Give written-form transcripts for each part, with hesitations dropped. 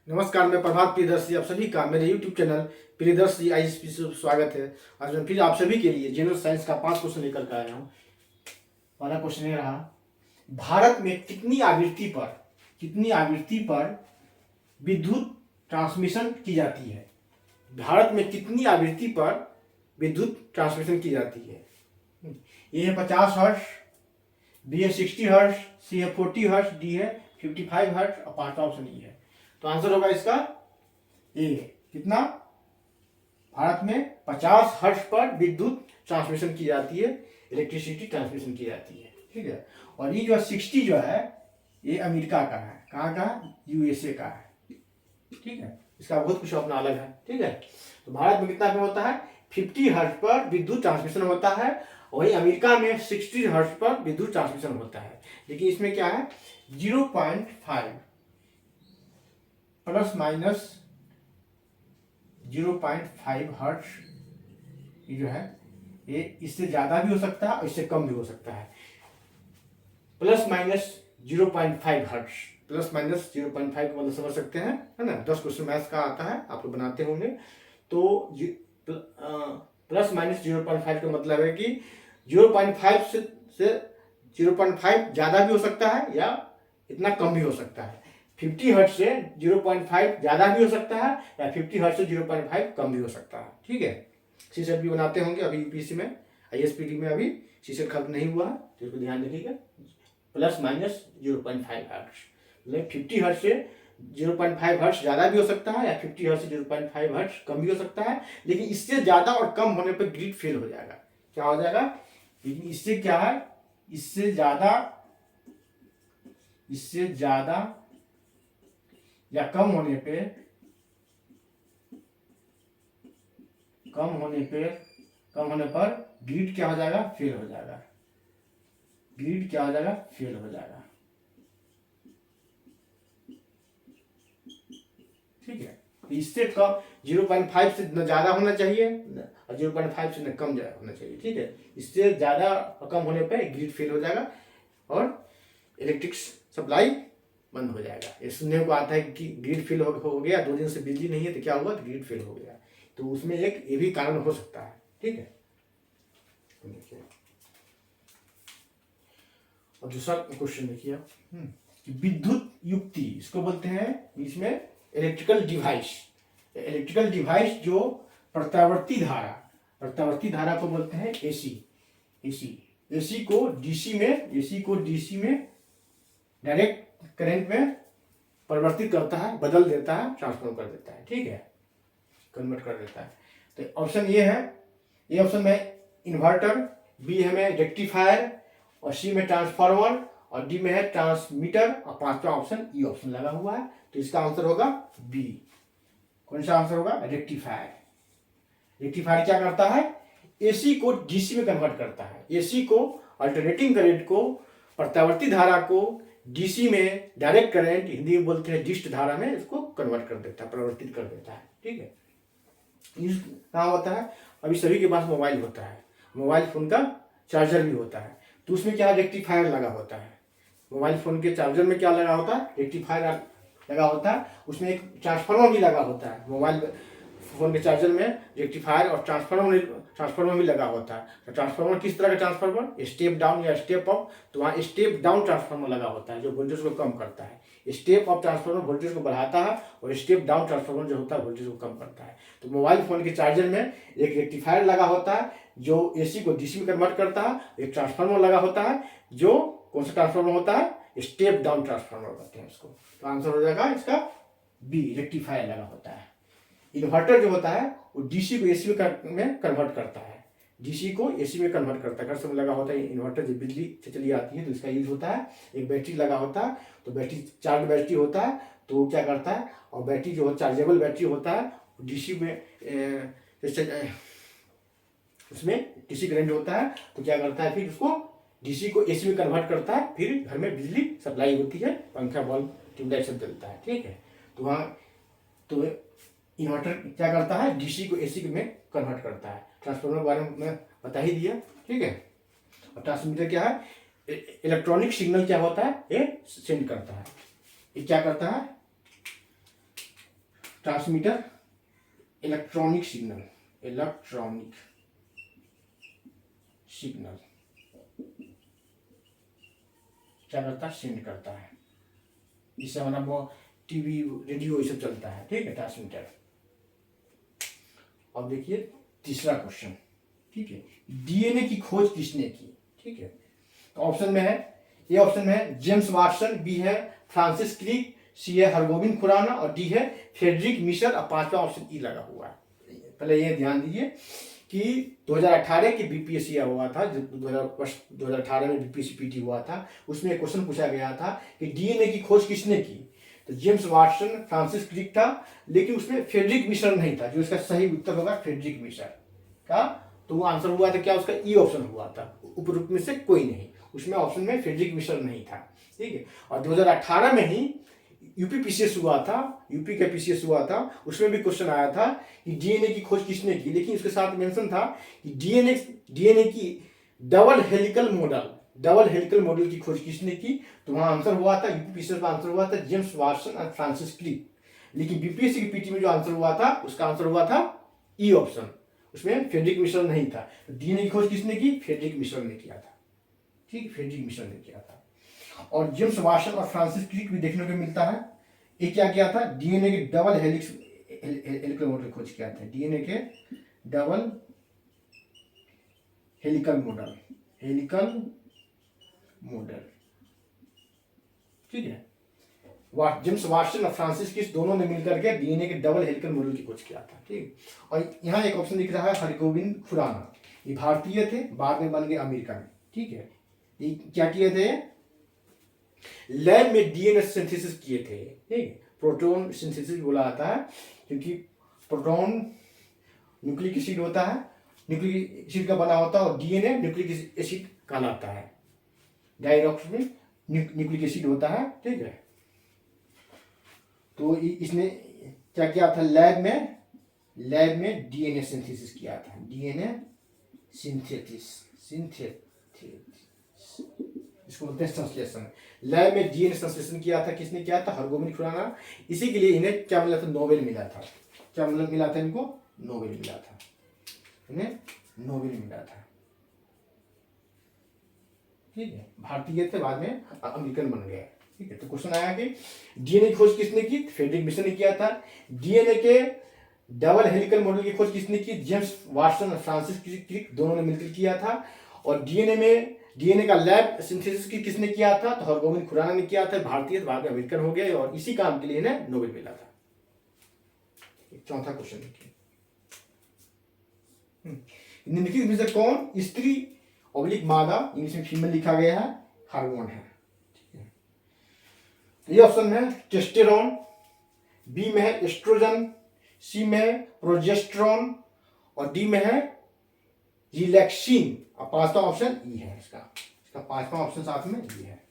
नमस्कार, मैं प्रभात प्रियदर्शी आप सभी का मेरे YouTube चैनल प्रियदर्शी ISP से स्वागत है। आज मैं फिर आप सभी के लिए जनरल साइंस का 5 क्वेश्चन लेकर के आया हूँ। पहला क्वेश्चन ये रहा, भारत में कितनी आवृत्ति पर विद्युत ट्रांसमिशन की जाती है? भारत में कितनी आवृत्ति पर विद्युत ट्रांसमिशन की जाती है? ए है 50 हर्ट्ज, बी है 60 हर्ट्ज, सी है 40 हर्ट्ज, डी है 55 हर्ट्ज और पांचवा ऑप्शन ई है। तो आंसर होगा इसका ए। कितना? भारत में 50 हर्ट्ज पर विद्युत ट्रांसमिशन की जाती है, इलेक्ट्रिसिटी ट्रांसमिशन की जाती है। ठीक है। और ये जो 60 जो है ये अमेरिका का है। कहाँ का है? USA का है। ठीक है। इसका बहुत कुछ अपना अलग है। ठीक है। तो भारत में कितना पे होता है? 50 हर्ट्ज पर विद्युत ट्रांसमिशन होता है। वही अमेरिका में 60 हर्ट्ज पर विद्युत ट्रांसमिशन होता है। लेकिन इसमें क्या है? 0.5 प्लस माइनस 0.5 हर्ट्ज ये जो है ये इससे ज्यादा भी हो सकता है और इससे कम भी हो सकता है। Plus minus 0.5 hertz, plus minus 0.5 का मतलब समझ सकते हैं, है ना? 10 क्वेश्चन मैथ्स का आता है, आप लोग बनाते होंगे। तो प्लस माइनस 0.5 का मतलब है कि 0.5 से 0.5 ज्यादा भी हो सकता है या इतना कम भी हो सकता है। 50 हर्ट्ज से 0.5 ज्यादा भी हो सकता है या 50 हर्ट्ज से 0.5 कम भी हो सकता है। ठीक है। सीसेट भी बनाते होंगे अभी यूपीएससी में, ISPD में अभी सीसेट खत्म नहीं हुआ है, तो इसको ध्यान रखिएगा। प्लस माइनस 0.5 हर्ट्ज मतलब 50 हर्ट्ज से 0.5 हर्ट्ज ज्यादा भी हो सकता है या 50 हर्ट्ज से 0.5 हर्ट्ज कम भी हो सकता है। लेकिन इससे ज्यादा और कम होने पर ग्रिड फेल हो जाएगा। क्या हो जाएगा? लेकिन इससे क्या है, इससे ज्यादा या कम होने पर ग्रिड क्या हो जाएगा? फेल हो जाएगा। ग्रिड क्या हो जाएगा? फेल हो जाएगा। ठीक है। इससे कम 0.5 से न ज्यादा होना चाहिए और 0.5 से न कम होना चाहिए। ठीक है। इससे ज्यादा और कम होने पर ग्रिड फेल हो जाएगा और इलेक्ट्रिक सप्लाई बंद हो जाएगा। ये सुनने को आता है कि ग्रिड फेल हो गया, 2 दिन से बिजली नहीं है तो क्या हुआ? तो ग्रिड फेल हो गया। तो उसमें एक ये भी कारण हो सकता है। ठीक है। देखिए और दूसरा क्वेश्चन देखिए, विद्युत युक्ति इसको बोलते हैं इसमें इलेक्ट्रिकल डिवाइस जो प्रत्यावर्ती धारा को बोलते हैं एसी को डीसी में डायरेक्ट करंट में परिवर्तित करता है, बदल देता है, ट्रांसफॉर्म कर देता है। ठीक है। कन्वर्ट कर देता है। तो ऑप्शन ये है, ए ऑप्शन में इन्वर्टर, बी है में रेक्टिफायर और सी में ट्रांसफार्मर और डी में है ट्रांसमीटर और पांचवा ऑप्शन ई ऑप्शन लगा हुआ है। तो इसका आंसर होगा बी। कौन सा आंसर होगा? रेक्टिफायर क्या करता है? एसी को डीसी में कन्वर्ट करता है। एसी को, अल्टरनेटिंग करंट को, प्रत्यावर्ती धारा को डीसी में, डायरेक्ट करंट हिंदी में बोलते हैं डिस्ट धारा में, इसको कन्वर्ट कर देता है, परिवर्तित कर देता है। ठीक है। कहाँ होता है? अभी सभी के पास मोबाइल होता है, मोबाइल फोन का चार्जर भी होता है। तो उसमें क्या रेक्टिफायर लगा होता है। मोबाइल फोन के चार्जर में क्या लगा होता है? रेक्टिफायर लगा होता है। उसमें एक ट्रांसफार्मर भी लगा होता है। मोबाइल फोन के चार्जर में रेक्टिफायर और ट्रांसफार्मर भी लगा होता है। तो ट्रांसफार्मर किस तरह का ट्रांसफार्मर? स्टेप डाउन या स्टेप अप। तो वहाँ स्टेप डाउन ट्रांसफार्मर लगा होता है जो वोल्टेज को कम करता है। स्टेप अप ट्रांसफार्मर वोल्टेज को बढ़ाता है और स्टेप डाउन ट्रांसफार्मर जो होता है वोल्टेज को कम करता है। तो मोबाइल फोन के चार्जर में एक रेक्टिफायर लगा होता है जो एसी को डीसी में कन्वर्ट करता है। एक ट्रांसफार्मर लगा होता है जो कौन सा ट्रांसफार्मर होता है? स्टेप डाउन ट्रांसफार्मर कहते हैं उसको। तो आंसर हो जाएगा इसका बी, रेक्टिफायर लगा होता है। इन्वर्टर जो होता है वो डीसी को एसी में कन्वर्ट करता है। डीसी को एसी में कन्वर्ट करता है। घर से लगा होता है इन्वर्टर, जब बिजली से चली आती है तो इसका यूज होता है। एक बैटरी लगा होता है, तो बैटरी चार्ज बैटरी होता है तो वो क्या करता है, और बैटरी जो चार्जेबल बैटरी होता है डीसी में उसमें डीसी करंट होता है तो क्या करता है, फिर उसको डीसी को एसी में कन्वर्ट करता है। फिर घर में बिजली सप्लाई होती है, पंखा बल्ब ट्यूबलाइट सब जलता है। ठीक है। तो वहाँ तो इन्वर्टर क्या करता है? डीसी को एसी में कन्वर्ट करता है। ट्रांसफार्मर के बारे में बता ही दिया। ठीक है। और ट्रांसमीटर क्या है? इलेक्ट्रॉनिक सिग्नल क्या होता है? ये सेंड करता है। ये क्या करता है? Transmitter electronic signal, electronic signal क्या करता है, सेंड करता है। इससे मतलब वो टीवी रेडियो ये सब चलता है, ठीक है, ट्रांसमीटर। अब देखिए तीसरा क्वेश्चन, ठीक है, डीएनए की खोज किसने की, ठीक है। तो ऑप्शन में है, ए ऑप्शन में है जेम्स वाटसन, बी है फ्रांसिस क्रिक, सी है हरगोविंद खुराना और डी है फ्रेडरिक मिशर और पांचवा ऑप्शन ई लगा हुआ है। पहले ये ध्यान दीजिए कि 2018 के बीपीएससी हुआ था, जो 2018 में बीपीएससी पीटी हुआ था, उसमें क्वेश्चन पूछा गया था कि डीएनए की खोज किसने की। तो जेम्स वाटसन, फ्रांसिस क्रिक था, लेकिन उसमें फ्रेडरिक मिशर नहीं था, जो इसका सही उत्तर होगा फ्रेडरिक मिशर का। तो वो आंसर हुआ था क्या, उसका ई ऑप्शन हुआ था, उपरोक्त में से कोई नहीं, उसमें ऑप्शन में फ्रेडरिक मिशर नहीं था, ठीक है। और 2018 में ही यूपी पीसीएस हुआ था, यूपी का पीसीएस हुआ था, उसमें भी क्वेश्चन आया था कि डीएनए की खोज किसने की, लेकिन उसके साथ मेंशन था कि डीएनए की डबल हेलिकल मॉडल की खोज किसने की। तो वहां आंसर हुआ था, यूपी पीसीएस का आंसर हुआ था जेम्स वाटसन और फ्रांसिस क्रिक, लेकिन बीपीएससी की पीटी में जो आंसर हुआ था उसका आंसर हुआ था ई ऑप्शन, उसमें फ्रेडरिक मिशर नहीं था। तो डीएनए की खोज किसने की, फ्रेडरिक मिशर ने किया था, ठीक, फ्रेडरिक मिशर ने किया था। और जेम्स वाटसन और फ्रांसिस क्रिक भी देखने को मिलता है, ये क्या किया था, डीएनए के डबल हेलिकल मॉडल खोज किया था, डीएनए के डबल हेलिकल मॉडल, ठीक है। जेम्स वाटसन और फ्रांसिस क्रिक दोनों ने मिलकर के डीएनए के डबल हेलिकल मॉडल की खोज किया था, ठीक। और यहाँ एक ऑप्शन दिख रहा है हरगोविंद खुराना, ये भारतीय थे, बाद में बन गए अमेरिका में, ठीक है। ये क्या किए थे, लैब में डीएनए सिंथेसिस किए थे, ठीक, प्रोटॉन सिंथेसिस बोला जाता है, क्योंकि प्रोटॉन न्यूक्लिक एसिड होता है, न्यूक्लिक एसिड का बना होता है, और डीएनए न्यूक्लिक एसिड कहलाता है, डाइऑक्सी में न्यूक्लिक एसिड होता है, ठीक है। तो इसने क्या किया था, लैब में डीएनए सिंथेसिस किया था, डीएनए सिंथेसिस, इसको बोलते हैं संश्लेषण। लैब में डीएनए संश्लेषण किया था, किसने किया था, हरगोविंद खुराना। इसी के लिए इन्हें क्या मिला था, नोबेल मिला था। क्या मतलब मिला था इनको, नोबेल मिला था, इन्हें नोबेल मिला था, ठीक है। भारतीय थे, बाद में अमेरिकन बन गए, ठीक है। तो क्वेश्चन आया कि डीएनए की खोज किसने की, फ्रेडरिक मिशर ने किया था। डीएनए के डबल हेलिकल मॉडल की खोज किसने की, जेम्स वाटसन और फ्रांसिस क्रिक दोनों ने मिलकर किया था। और डीएनए का लैब सिंथेसिस किसने किया था, तो हरगोविंद खुराना ने किया था, भारतीय, बाद में अमेरिकन हो गए, और इसी काम के लिए इन्हें नोबेल मिला था। चौथा क्वेश्चन देखिए, निम्नलिखित में से कौन स्त्री ऑब्लिक मादा, इंग्लिश में फीमेल लिखा गया है, हार्मोन है, ठीक है। ये ऑप्शन है टेस्टेरोन, बी में है एस्ट्रोजन, सी में है प्रोजेस्टेरोन और डी में है रिलैक्सिन, और पांचवा ऑप्शन ई है, इसका पांचवा ऑप्शन साथ में ई है।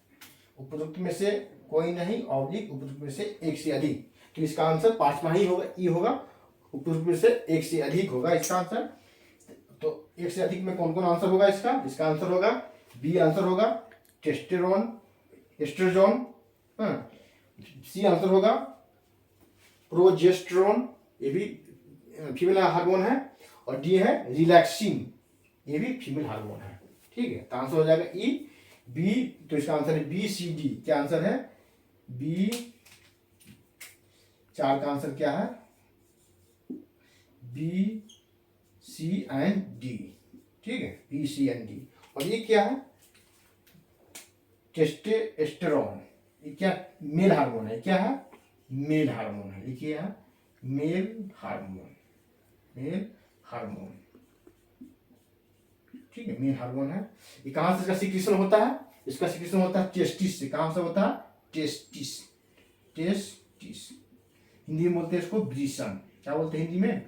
उपरोक्त में से कोई नहीं, ऑब्लिक उपरोक्त में से एक से अधिक, तो इसका आंसर पांचवा ही होगा, ई होगा। उपरोक्त में से एक से अधिक होगा इसका आंसर। तो एक से अधिक में कौन कौन आंसर होगा इसका आंसर होगा बी, आंसर होगा टेस्टेरोन, एस्ट्रोजन, सी आंसर होगा प्रोजेस्टेरोन, ये भी फीमेल हार्मोन है, और डी है रिलैक्सिन, ये भी फीमेल हार्मोन है, ठीक है। तो आंसर हो जाएगा ई, बी, तो इसका आंसर है बी सी डी। क्या आंसर है, बी, चार का आंसर क्या है, बी सी एंड डी, ठीक है, बी सी एंड डी। और ये क्या है, टेस्टोस्टेरोन, ये क्या मेल हार्मोन है, क्या है, मेल हार्मोन है, लिखिए यहाँ मेल हार्मोन, ठीक है, मेल हार्मोन है। ये कहां से इसका सिक्रीशन होता है, इसका सिक्रीशन होता है टेस्टिस से। कहां से होता है, टेस्टिस, हिंदी में बोलते हैं इसको ब्रीशन, क्या बोलते हैं हिंदी में,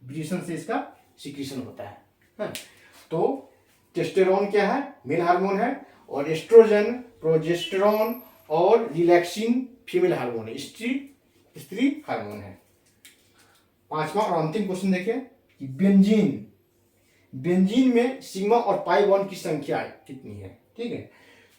ब्रीशन से इसका सिक्रीशन होता है, हाँ? तो टेस्टेरोन क्या है, मेल हार्मोन है, और एस्ट्रोजन, प्रोजेस्टेरोन और रिलैक्सिन फीमेल हार्मोन है, स्त्री हार्मोन है। पांचवा और अंतिम क्वेश्चन देखिए कि बेंजीन में सिग्मा और पाई बॉन्ड की संख्या कितनी है, ठीक है।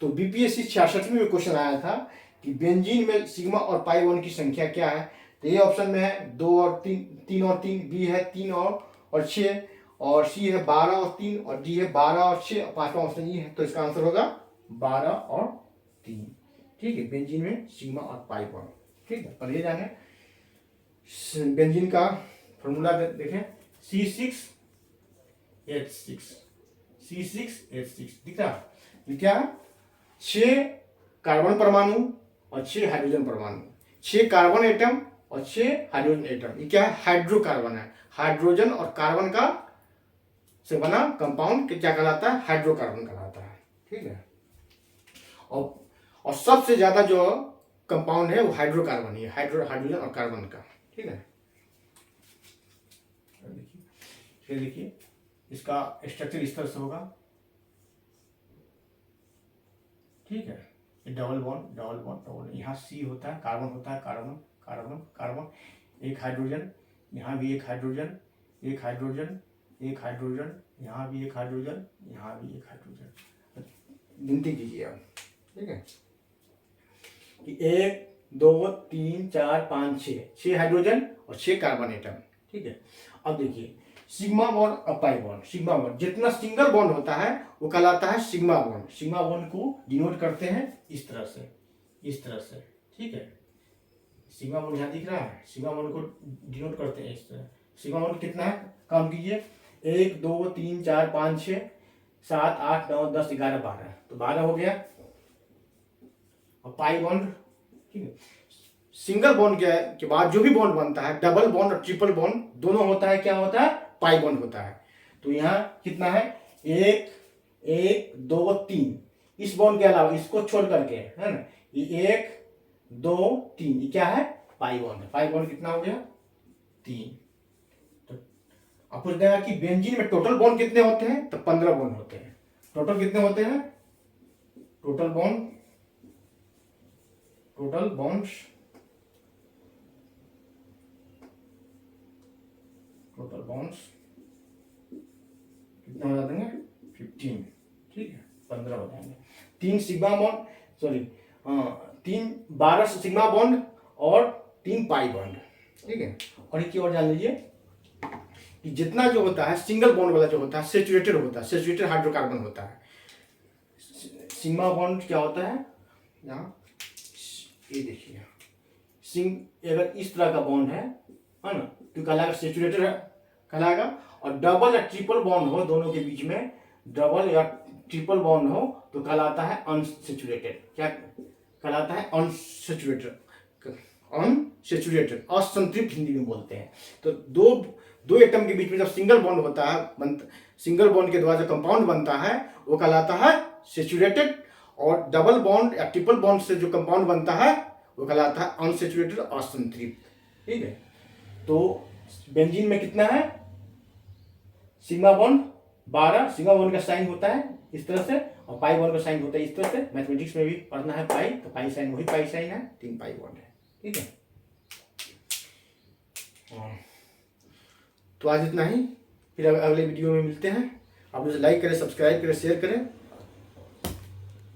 तो बीपीएससी 66 में क्वेश्चन आया था कि बेंजीन में सिग्मा और पाई बॉन्ड की संख्या क्या है। तो ये ऑप्शन में है 2 और 3, 3 और 3, बी है 3 और 6, और सी है 12 और 3, और डी है 12 और 6, और पांचवा ऑप्शन ये है। तो इसका आंसर होगा 12 और 3। ठीक है, बेंजीन में सिग्मा और पाई बॉन्ड। ठीक है, पर ये जाने बेंजीन का फॉर्मूला देखें, C6H6, C6H6 दिख रहा है क्या? 6 कार्बन परमाणु और 6 हाइड्रोजन परमाणु, 6 कार्बन एटम और 6 हाइड्रोजन एटम। ये क्या है? हाइड्रोकार्बन है। हाइड्रोजन और कार्बन का से बना कंपाउंड क्या कहलाता है? हाइड्रोकार्बन कहलाता है। ठीक है, और सबसे ज्यादा जो कंपाउंड है वो हाइड्रोकार्बन ही है, हाइड्रोजन और कार्बन का। ठीक है, फिर देखिए इसका स्ट्रक्चर इस तरह से होगा। ठीक है, double bond double bond double, यहाँ सी होता है, कार्बन होता है, कार्बन कार्बन कार्बन, एक हाइड्रोजन, यहाँ भी एक हाइड्रोजन, एक हाइड्रोजन, एक हाइड्रोजन, यहाँ भी एक हाइड्रोजन, यहाँ भी एक हाइड्रोजन। गिनती कीजिए आप। ठीक है, कि 1 2 3 4 5 6 हाइड्रोजन और 6 कार्बन एटम। ठीक है, अब देखिए सिग्मा बॉन्ड और पाई बॉन्ड। सिग्मा बॉन्ड जितना सिंगल बॉन्ड होता है वो कहलाता है सिग्मा बॉन्ड। सिग्मा बॉन्ड को डिनोट करते हैं इस तरह से, इस तरह से। ठीक है, सिग्मा बॉन्ड यहाँ दिख रहा है, सिग्मा बॉन्ड को डिनोट करते हैं इस तरह। सिग्मा बॉन्ड कितना है? काउंट कीजिए, 1 2 3 4 5 6 7 8 9 10 11 12, तो 12 हो गया। और पाई बॉन्ड, ठीक है, सिंगल बॉन्ड के बाद जो भी बॉन्ड बनता है, डबल बॉन्ड और ट्रिपल बॉन्ड दोनों होता है, क्या होता है? पाई बॉन्ड होता है। तो यहाँ कितना है? 1 1 2 3, इस बॉन्ड के अलावा इसको छोड़ करके, है ना, ये 1 2 3, ये क्या है? पाई बॉन्ड है। पाई बॉन्ड कितना हो गया? 3। तो आप पूछ देगा कि बेंजीन में टोटल बॉन्ड कितने होते हैं? तो 15 बॉन्ड होते हैं। टोटल कितने होते हैं? Total bond, total bonds, total bonds कितने हो जाते हैं? 15। ठीक है, 15 हो जाएंगे। 3 sigma bond, sorry 12 sigma bond और 3 पाई बॉन्ड। ठीक है, और एक और जान लीजिए कि जितना जो होता है सिंगल बॉन्ड वाला जो होता है सेचुरेटेड होता है, सेचुरेटेड हाइड्रोकार्बन होता है। सिग्मा बॉन्ड क्या होता है? यहाँ ये देखिए, अगर इस तरह का बॉन्ड है ना, तो कहलाएगा सेचुरेटेड कहलाएगा। और डबल या ट्रिपल बॉन्ड हो दोनों के बीच में, डबल या ट्रिपल बॉन्ड हो तो कहलाता है अनसेचुरेटेड। क्या कहलाता है? अनसेचुरेटेड, अनसेचुरेटेड, असंतृप्त हिंदी में बोलते हैं। तो दो एटम के बीच में जब सिंगल बॉन्ड होता है, सिंगल बॉन्ड के द्वारा जो कंपाउंड बनता है वो कहलाता है सेचुरेटेड, और डबल बॉन्ड या ट्रिपल बॉन्ड से जो कंपाउंड बनता है वो कहलाता है अनसेचुरेटेड, असंतृप्त। ठीक है, तो बेंजीन में कितना है? सिग्मा बॉन्ड 12, सिग्मा बॉन्ड का साइन होता है इस तरह से, और पाई बॉन्ड का साइन होता है इस तरह से। मैथमेटिक्स में भी पढ़ना है पाई, तो पाई साइन वही पाई साइन है, 3 पाई बॉन्ड है। ठीक है, तो आज इतना ही, फिर अगले वीडियो में मिलते हैं। आप लोग लाइक करें, सब्सक्राइब करें, शेयर करें।